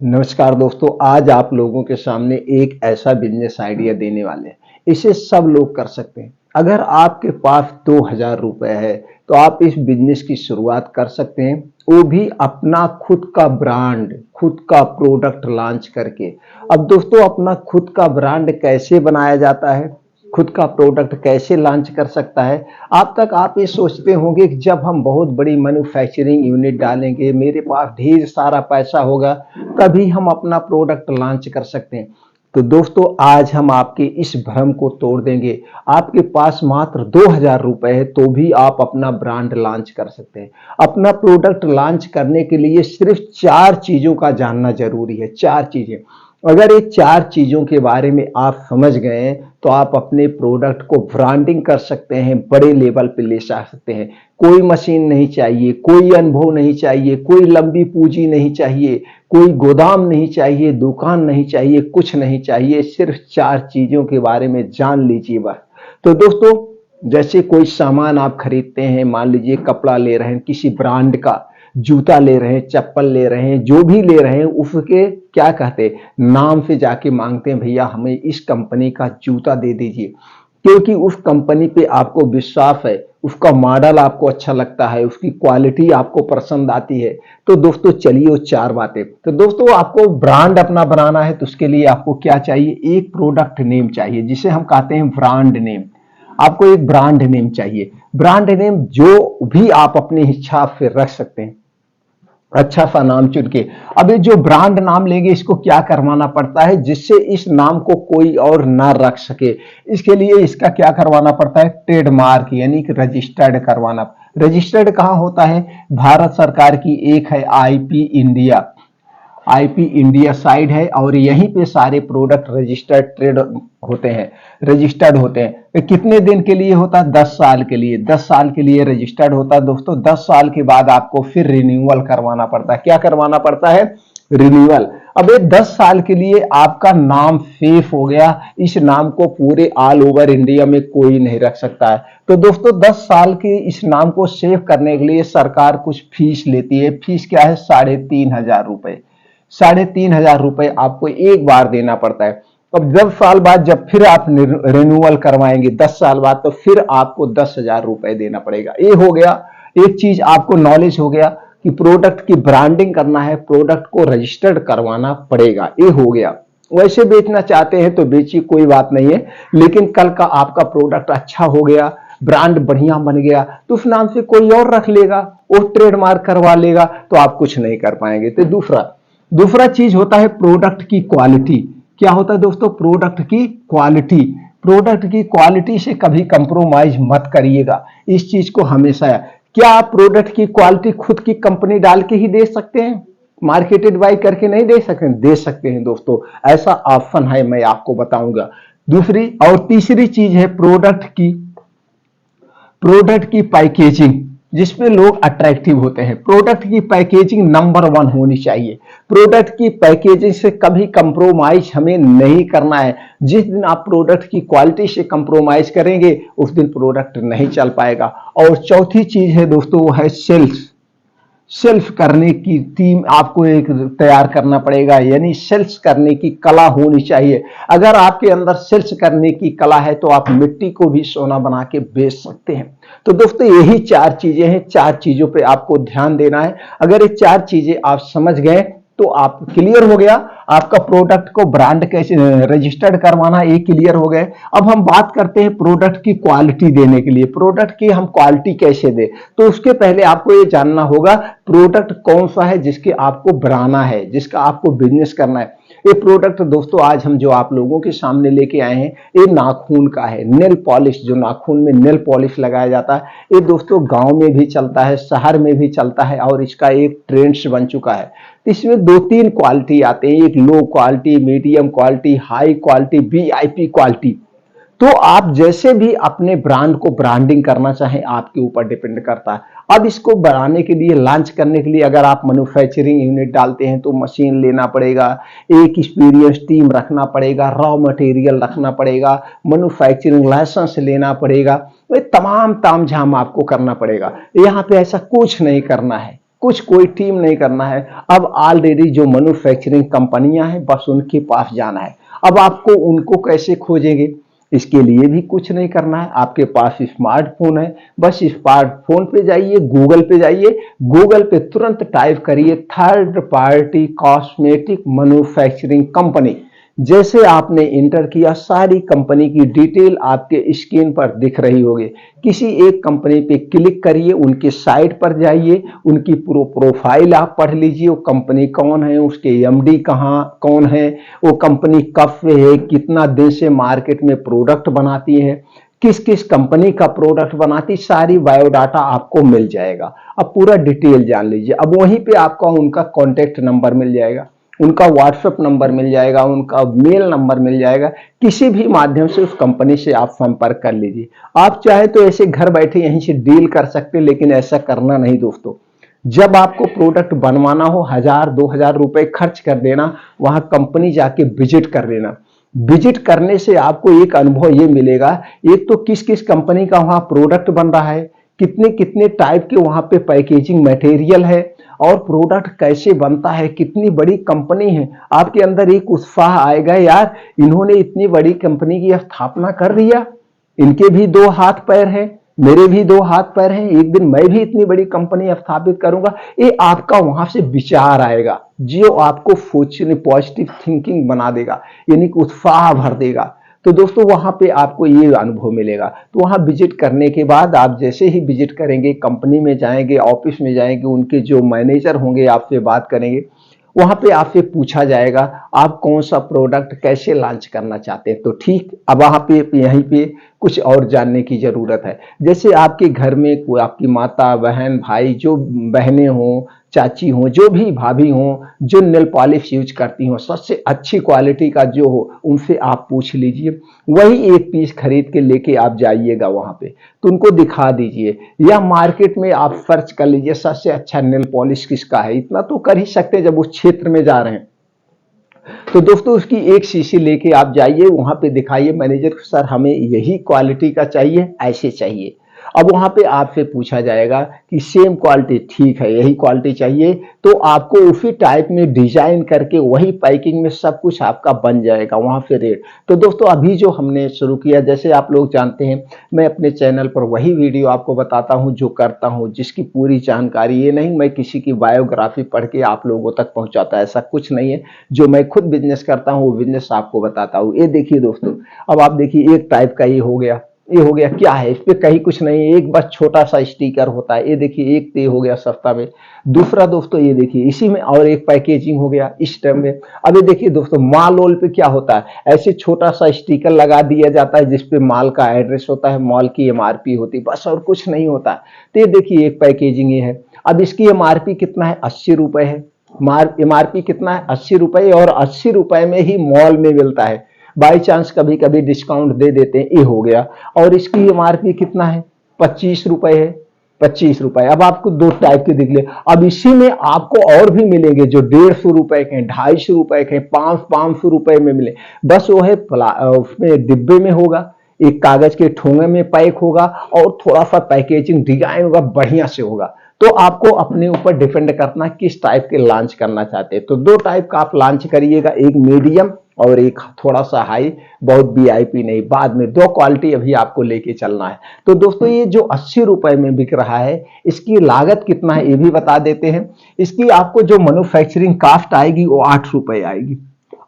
नमस्कार दोस्तों, आज आप लोगों के सामने एक ऐसा बिजनेस आइडिया देने वाले हैं। इसे सब लोग कर सकते हैं। अगर आपके पास 2000 रुपए है तो आप इस बिजनेस की शुरुआत कर सकते हैं, वो भी अपना खुद का ब्रांड, खुद का प्रोडक्ट लॉन्च करके। अब दोस्तों, अपना खुद का ब्रांड कैसे बनाया जाता है, खुद का प्रोडक्ट कैसे लॉन्च कर सकता है। आप ये सोचते होंगे कि जब हम बहुत बड़ी मैन्युफैक्चरिंग यूनिट डालेंगे, मेरे पास ढेर सारा पैसा होगा, तभी हम अपना प्रोडक्ट लॉन्च कर सकते हैं। तो दोस्तों, आज हम आपके इस भ्रम को तोड़ देंगे। आपके पास मात्र 2000 रुपए है तो भी आप अपना ब्रांड लॉन्च कर सकते हैं। अपना प्रोडक्ट लॉन्च करने के लिए सिर्फ 4 चीजों का जानना जरूरी है। 4 चीजें, अगर ये 4 चीजों के बारे में आप समझ गए तो आप अपने प्रोडक्ट को ब्रांडिंग कर सकते हैं, बड़े लेवल पे ले जा सकते हैं। कोई मशीन नहीं चाहिए, कोई अनुभव नहीं चाहिए, कोई लंबी पूंजी नहीं चाहिए, कोई गोदाम नहीं चाहिए, दुकान नहीं चाहिए, कुछ नहीं चाहिए। सिर्फ 4 चीजों के बारे में जान लीजिए बस। तो दोस्तों, जैसे कोई सामान आप खरीदते हैं, मान लीजिए कपड़ा ले रहे हैं, किसी ब्रांड का जूता ले रहे हैं, चप्पल ले रहे हैं, जो भी ले रहे हैं, उसके क्या कहते हैं, नाम से जाके मांगते हैं, भैया हमें इस कंपनी का जूता दे दीजिए, क्योंकि उस कंपनी पे आपको विश्वास है, उसका मॉडल आपको अच्छा लगता है, उसकी क्वालिटी आपको पसंद आती है। तो दोस्तों चलिए वो 4 बातें। तो दोस्तों, आपको ब्रांड अपना बनाना है तो उसके लिए आपको क्या चाहिए, एक प्रोडक्ट नेम चाहिए, जिसे हम कहते हैं ब्रांड नेम। आपको एक ब्रांड नेम चाहिए। ब्रांड नेम जो भी आप अपनी इच्छा से रख सकते हैं, अच्छा सा नाम चुन के। अब ये जो ब्रांड नाम लेंगे, इसको क्या करवाना पड़ता है जिससे इस नाम को कोई और ना रख सके। इसके लिए इसका क्या करवाना पड़ता है, ट्रेडमार्क यानी कि रजिस्टर्ड करवाना। रजिस्टर्ड कहाँ होता है, भारत सरकार की एक है IP India, IP India side है, और यहीं पे सारे प्रोडक्ट रजिस्टर्ड ट्रेड होते हैं, रजिस्टर्ड होते हैं। तो कितने दिन के लिए होता है, 10 साल के लिए। 10 साल के लिए रजिस्टर्ड होता है दोस्तों। 10 साल के बाद आपको फिर रिन्यूअल करवाना पड़ता है। क्या करवाना पड़ता है, रिन्यूअल। अब ये 10 साल के लिए आपका नाम सेफ हो गया। इस नाम को पूरे ऑल ओवर इंडिया में कोई नहीं रख सकता है। तो दोस्तों, 10 साल के इस नाम को सेव करने के लिए सरकार कुछ फीस लेती है। फीस क्या है, 3500 रुपए। 3500 रुपए आपको एक बार देना पड़ता है। अब 10 साल बाद जब फिर आप रिन्यूअल करवाएंगे 10 साल बाद, तो फिर आपको 10,000 रुपए देना पड़ेगा। ये हो गया, एक चीज आपको नॉलेज हो गया कि प्रोडक्ट की ब्रांडिंग करना है, प्रोडक्ट को रजिस्टर्ड करवाना पड़ेगा। ये हो गया। वैसे बेचना चाहते हैं तो बेचिए, कोई बात नहीं है, लेकिन कल का आपका प्रोडक्ट अच्छा हो गया, ब्रांड बढ़िया बन गया, तो उस नाम से कोई और रख लेगा, वो ट्रेडमार्क करवा लेगा, तो आप कुछ नहीं कर पाएंगे। तो दूसरा दूसरा चीज होता है प्रोडक्ट की क्वालिटी। क्या होता है दोस्तों, प्रोडक्ट की क्वालिटी। प्रोडक्ट की क्वालिटी से कभी कंप्रोमाइज मत करिएगा। इस चीज को हमेशा, क्या आप प्रोडक्ट की क्वालिटी खुद की कंपनी डाल के ही दे सकते हैं, मार्केटेड बाई करके नहीं दे सकते, दे सकते हैं दोस्तों। ऐसा ऑप्शन है, मैं आपको बताऊंगा। दूसरी और तीसरी चीज है प्रोडक्ट की पैकेजिंग, जिसमें लोग अट्रैक्टिव होते हैं। प्रोडक्ट की पैकेजिंग नंबर 1 होनी चाहिए। प्रोडक्ट की पैकेजिंग से कभी कंप्रोमाइज हमें नहीं करना है। जिस दिन आप प्रोडक्ट की क्वालिटी से कंप्रोमाइज करेंगे, उस दिन प्रोडक्ट नहीं चल पाएगा। और चौथी चीज है दोस्तों, वो है सेल्स। सेल्फ करने की टीम आपको एक तैयार करना पड़ेगा, यानी सेल्स करने की कला होनी चाहिए। अगर आपके अंदर सेल्स करने की कला है तो आप मिट्टी को भी सोना बना के बेच सकते हैं। तो दोस्तों, यही 4 चीजें हैं। 4 चीजों पे आपको ध्यान देना है। अगर ये 4 चीजें आप समझ गए तो आप क्लियर हो गया। आपका प्रोडक्ट को ब्रांड कैसे रजिस्टर्ड करवाना, ये क्लियर हो गए। अब हम बात करते हैं प्रोडक्ट की क्वालिटी देने के लिए। प्रोडक्ट की हम क्वालिटी कैसे दें, तो उसके पहले आपको ये जानना होगा प्रोडक्ट कौन सा है जिसके आपको बनाना है, जिसका आपको बिजनेस करना है। ये प्रोडक्ट दोस्तों आज हम जो आप लोगों के सामने लेके आए हैं, ये नाखून का है। नेल पॉलिश, जो नाखून में नेल पॉलिश लगाया जाता है, ये दोस्तों गांव में भी चलता है, शहर में भी चलता है, और इसका एक ट्रेंड्स बन चुका है। इसमें 2-3 क्वालिटी आते हैं, एक low quality, medium quality, high quality, VIP quality. तो आप जैसे भी अपने ब्रांड को ब्रांडिंग करना चाहें, आपके ऊपर डिपेंड करता है। अब इसको बढ़ाने के लिए, लॉन्च करने के लिए, अगर आप मैन्युफैक्चरिंग यूनिट डालते हैं तो मशीन लेना पड़ेगा, एक एक्सपीरियंस टीम रखना पड़ेगा, रॉ मटेरियल रखना पड़ेगा, मैन्युफैक्चरिंग लाइसेंस लेना पड़ेगा, ये तमाम तामझाम आपको करना पड़ेगा। यहाँ पे ऐसा कुछ नहीं करना है। कुछ कोई टीम नहीं करना है। अब ऑलरेडी जो मैन्युफैक्चरिंग कंपनियां हैं बस उनके पास जाना है। अब आपको उनको कैसे खोजेंगे, इसके लिए भी कुछ नहीं करना है। आपके पास स्मार्टफोन है, बस स्मार्टफोन पे जाइए, गूगल पे जाइए, गूगल पे तुरंत टाइप करिए third party cosmetic manufacturing company. जैसे आपने इंटर किया सारी कंपनी की डिटेल आपके स्क्रीन पर दिख रही होगी। किसी एक कंपनी पे क्लिक करिए, उनके साइट पर जाइए, उनकी प्रोफाइल आप पढ़ लीजिए, वो कंपनी कौन है, उसके एमडी कहाँ कौन है, वो कंपनी कब से है, कितना दिन से मार्केट में प्रोडक्ट बनाती है, किस किस कंपनी का प्रोडक्ट बनाती, सारी बायोडाटा आपको मिल जाएगा। अब पूरा डिटेल जान लीजिए। अब वहीं पे आपको उनका कॉन्टेक्ट नंबर मिल जाएगा, उनका व्हाट्सएप नंबर मिल जाएगा, उनका मेल नंबर मिल जाएगा। किसी भी माध्यम से उस कंपनी से आप संपर्क कर लीजिए। आप चाहे तो ऐसे घर बैठे यहीं से डील कर सकते, लेकिन ऐसा करना नहीं दोस्तों। जब आपको प्रोडक्ट बनवाना हो 1000-2000 रुपए खर्च कर देना, वहां कंपनी जाके विजिट कर लेना। विजिट करने से आपको एक अनुभव ये मिलेगा, एक तो किस किस कंपनी का वहां प्रोडक्ट बन रहा है, कितने कितने टाइप के वहां पे पैकेजिंग मटेरियल है, और प्रोडक्ट कैसे बनता है, कितनी बड़ी कंपनी है। आपके अंदर एक उत्साह आएगा, यार इन्होंने इतनी बड़ी कंपनी की स्थापना कर दिया, इनके भी दो हाथ पैर हैं, मेरे भी दो हाथ पैर हैं, एक दिन मैं भी इतनी बड़ी कंपनी स्थापित करूंगा। ये आपका वहां से विचार आएगा जो आपको पॉजिटिव थिंकिंग बना देगा, यानी कि उत्साह भर देगा। तो दोस्तों वहां पे आपको ये अनुभव मिलेगा। तो वहां विजिट करने के बाद आप जैसे ही विजिट करेंगे, कंपनी में जाएंगे, ऑफिस में जाएंगे, उनके जो मैनेजर होंगे आपसे बात करेंगे। वहां पे आपसे पूछा जाएगा आप कौन सा प्रोडक्ट कैसे लॉन्च करना चाहते हैं। तो ठीक, अब वहां पे यहीं पे कुछ और जानने की जरूरत है। जैसे आपके घर में कोई आपकी माता बहन भाई, जो बहनें हों, चाची हो, जो भी भाभी हो, जो नेल पॉलिश यूज करती हो, सबसे अच्छी क्वालिटी का जो हो उनसे आप पूछ लीजिए। वही एक पीस खरीद के लेके आप जाइएगा वहां पे, तो उनको दिखा दीजिए, या मार्केट में आप सर्च कर लीजिए सबसे अच्छा नेल पॉलिश किसका है। इतना तो कर ही सकते हैं जब उस क्षेत्र में जा रहे हैं। तो दोस्तों उसकी एक शीशी लेके आप जाइए, वहां पे दिखाइए मैनेजर को, सर हमें यही क्वालिटी का चाहिए, ऐसे चाहिए। अब वहां पे आपसे पूछा जाएगा कि सेम क्वालिटी, ठीक है यही क्वालिटी चाहिए, तो आपको उसी टाइप में डिजाइन करके वही पैकिंग में सब कुछ आपका बन जाएगा वहां से रेट। तो दोस्तों अभी जो हमने शुरू किया, जैसे आप लोग जानते हैं मैं अपने चैनल पर वही वीडियो आपको बताता हूं जो करता हूं, जिसकी पूरी जानकारी, ये नहीं मैं किसी की बायोग्राफी पढ़ के आप लोगों तक पहुंचाता, ऐसा कुछ नहीं है। जो मैं खुद बिजनेस करता हूं वो बिजनेस आपको बताता हूं। ये देखिए दोस्तों, अब आप देखिए एक टाइप का ये हो गया, ये हो गया, क्या है इस पे कहीं कुछ नहीं है, एक बस छोटा सा स्टिकर होता है। ये देखिए एक ते हो गया सस्ता में। दूसरा दोस्तों ये देखिए इसी में और एक पैकेजिंग हो गया इस टाइम में। अब ये देखिए दोस्तों माल ओल पे क्या होता है, ऐसे छोटा सा स्टिकर लगा दिया जाता है जिसपे माल का एड्रेस होता है, माल की एमआरपी होती है, बस और कुछ नहीं होता। तो ये देखिए एक पैकेजिंग ये है। अब इसकी एमआरपी कितना है, 80 रुपए है। एमआरपी कितना है, 80 रुपए, और 80 रुपए में ही मॉल में मिलता है। बाई चांस कभी कभी डिस्काउंट दे देते हैं, ये हो गया। और इसकी एमआरपी कितना है, 25 रुपए है, 25 रुपए। अब आपको दो टाइप के दिख ले। अब इसी में आपको और भी मिलेंगे जो 150 रुपए के, 250 रुपए के, 500 रुपए में मिले। बस वो है उसमें डिब्बे में होगा, एक कागज के ठोंगे में पैक होगा, और थोड़ा सा पैकेजिंग डिजाइन होगा, बढ़िया से होगा। तो आपको अपने ऊपर डिपेंड करना किस टाइप के लॉन्च करना चाहते हैं। तो दो टाइप का आप लॉन्च करिएगा, एक मीडियम और एक थोड़ा सा हाई, बहुत वीआईपी नहीं, बाद में दो क्वालिटी अभी आपको लेके चलना है। तो दोस्तों ये जो 80 रुपए में बिक रहा है, इसकी लागत कितना है ये भी बता देते हैं। इसकी आपको जो मैन्युफैक्चरिंग कॉस्ट आएगी वो 8 रुपए आएगी,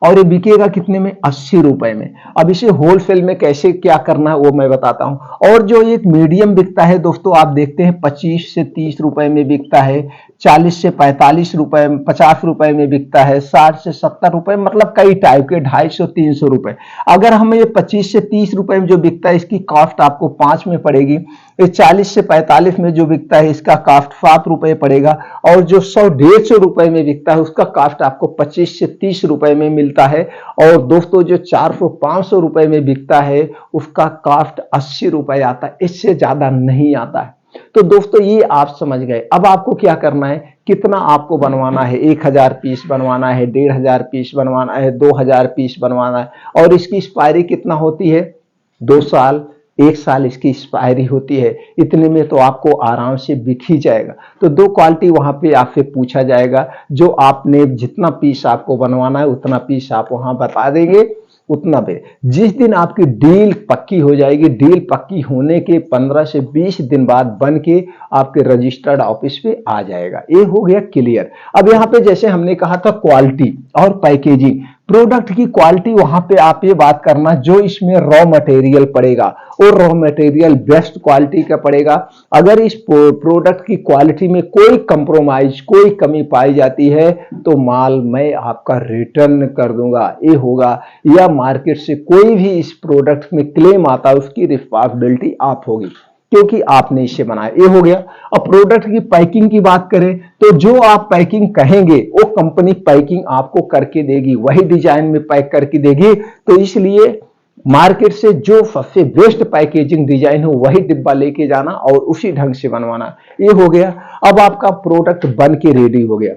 और ये बिकेगा कितने में, 80 रुपए में। अब इसे होलसेल में कैसे क्या करना है वो मैं बताता हूं। और जो एक मीडियम बिकता है दोस्तों, आप देखते हैं 25 से 30 रुपए में बिकता है, 40 से 45 रुपए, 50 रुपए में बिकता है, 60 से 70 रुपए, मतलब कई टाइप के, 250 300 रुपए। अगर हमें ये 25 से 30 रुपए में जो बिकता है इसकी कॉस्ट आपको 5 में पड़ेगी। ये 40 से 45 में जो बिकता है इसका कॉस्ट 7 रुपए पड़ेगा, और जो 100-150 रुपए में बिकता है उसका कॉस्ट आपको 25 से 30 रुपए में मिलता है। और दोस्तों जो 400-500 रुपए में बिकता है उसका कॉस्ट 80 रुपए आता है, इससे ज्यादा नहीं आता है। तो दोस्तों ये आप समझ गए। अब आपको क्या करना है, कितना आपको बनवाना है, 1000 पीस बनवाना है, 1500 पीस बनवाना है, 2000 पीस बनवाना है, और इसकी एक्सपायरी कितना होती है, 2 साल, 1 साल इसकी एक्सपायरी होती है, इतने में तो आपको आराम से बिक ही जाएगा। तो 2 क्वालिटी वहाँ पे आपसे पूछा जाएगा, जो आपने जितना पीस आपको बनवाना है उतना पीस आप वहाँ बता देंगे, उतना पे जिस दिन आपकी डील पक्की हो जाएगी, डील पक्की होने के 15 से 20 दिन बाद बन के आपके रजिस्टर्ड ऑफिस पे आ जाएगा। ये हो गया क्लियर। अब यहाँ पे जैसे हमने कहा था क्वालिटी और पैकेजिंग, प्रोडक्ट की क्वालिटी वहां पे आप ये बात करना जो इसमें रॉ मटेरियल पड़ेगा और रॉ मटेरियल बेस्ट क्वालिटी का पड़ेगा। अगर इस प्रोडक्ट की क्वालिटी में कोई कंप्रोमाइज, कोई कमी पाई जाती है तो माल मैं आपका रिटर्न कर दूंगा, ये होगा। या मार्केट से कोई भी इस प्रोडक्ट में क्लेम आता है उसकी रिस्पांसिबिलिटी आप होगी, क्योंकि आपने इसे बनाया। ये हो गया। अब प्रोडक्ट की पैकिंग की बात करें तो जो आप पैकिंग कहेंगे वो कंपनी पैकिंग आपको करके देगी, वही डिजाइन में पैक करके देगी। तो इसलिए मार्केट से जो सबसे बेस्ट पैकेजिंग डिजाइन हो वही डिब्बा लेके जाना और उसी ढंग से बनवाना। ये हो गया। अब आपका प्रोडक्ट बन के रेडी हो गया।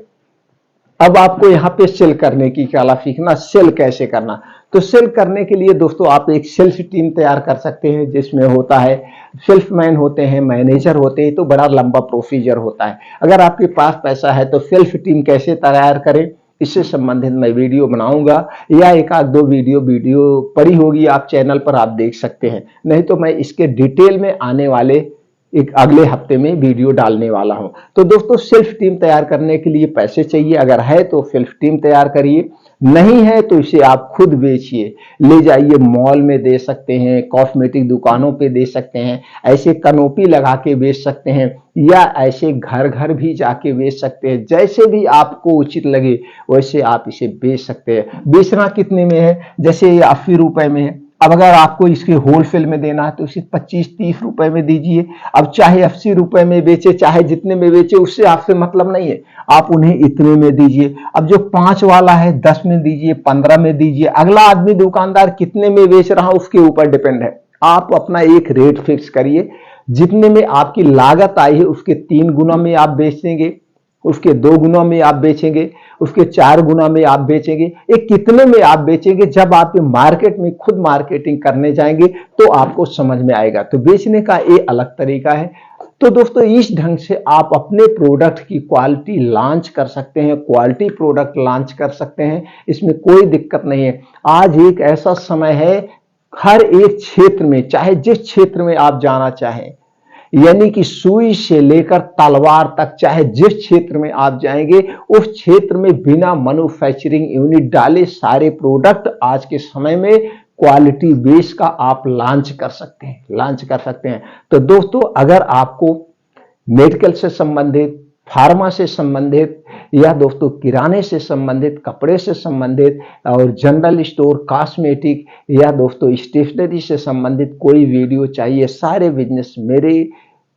अब आपको यहाँ पे सेल करने की कला सीखना, सेल कैसे करना। तो सेल करने के लिए दोस्तों आप एक सेल्स टीम तैयार कर सकते हैं, जिसमें होता है सेल्समैन होते हैं, मैनेजर होते हैं, तो बड़ा लंबा प्रोसीजर होता है। अगर आपके पास पैसा है तो सेल्स टीम कैसे तैयार करें, इससे संबंधित मैं वीडियो बनाऊंगा, या एक आध दो वीडियो पड़ी होगी आप चैनल पर, आप देख सकते हैं। नहीं तो मैं इसके डिटेल में आने वाले एक अगले हफ्ते में वीडियो डालने वाला हूं। तो दोस्तों सेल्फ टीम तैयार करने के लिए पैसे चाहिए, अगर है तो सेल्फ टीम तैयार करिए, नहीं है तो इसे आप खुद बेचिए, ले जाइए मॉल में दे सकते हैं, कॉस्मेटिक दुकानों पे दे सकते हैं, ऐसे कनोपी लगा के बेच सकते हैं, या ऐसे घर घर भी जाके बेच सकते हैं। जैसे भी आपको उचित लगे वैसे आप इसे बेच सकते हैं। बेचना कितने में है, जैसे ये 80 रुपए में है। अब अगर आपको इसके होलसेल में देना है तो इसे 25-30 रुपए में दीजिए। अब चाहे 80 रुपए में बेचे, चाहे जितने में बेचे, उससे आपसे मतलब नहीं है, आप उन्हें इतने में दीजिए। अब जो 5 वाला है 10 में दीजिए, 15 में दीजिए। अगला आदमी दुकानदार कितने में बेच रहा है उसके ऊपर डिपेंड है। आप अपना एक रेट फिक्स करिए, जितने में आपकी लागत आई है उसके 3 गुना में आप बेचेंगे, उसके 2 गुना में आप बेचेंगे, उसके 4 गुना में आप बेचेंगे। ये कितने में आप बेचेंगे, जब आप मार्केट में खुद मार्केटिंग करने जाएंगे तो आपको समझ में आएगा। तो बेचने का ये अलग तरीका है। तो दोस्तों इस ढंग से आप अपने प्रोडक्ट की क्वालिटी लॉन्च कर सकते हैं, क्वालिटी प्रोडक्ट लॉन्च कर सकते हैं, इसमें कोई दिक्कत नहीं है। आज एक ऐसा समय है, हर एक क्षेत्र में, चाहे जिस क्षेत्र में आप जाना चाहें, यानी कि सुई से लेकर तलवार तक, चाहे जिस क्षेत्र में आप जाएंगे उस क्षेत्र में बिना मैन्युफैक्चरिंग यूनिट डाले सारे प्रोडक्ट आज के समय में क्वालिटी बेस का आप लॉन्च कर सकते हैं, लॉन्च कर सकते हैं। तो दोस्तों अगर आपको मेडिकल से संबंधित, फार्मा से संबंधित, या दोस्तों किराने से संबंधित, कपड़े से संबंधित, और जनरल स्टोर, कॉस्मेटिक, या दोस्तों स्टेशनरी से संबंधित कोई वीडियो चाहिए, सारे बिजनेस मेरे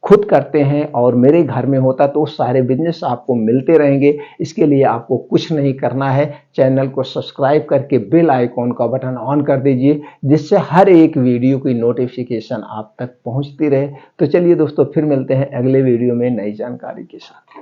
खुद करते हैं और मेरे घर में होता, तो सारे बिजनेस आपको मिलते रहेंगे। इसके लिए आपको कुछ नहीं करना है, चैनल को सब्सक्राइब करके बेल आइकॉन का बटन ऑन कर दीजिए, जिससे हर एक वीडियो की नोटिफिकेशन आप तक पहुंचती रहे। तो चलिए दोस्तों फिर मिलते हैं अगले वीडियो में नई जानकारी के साथ।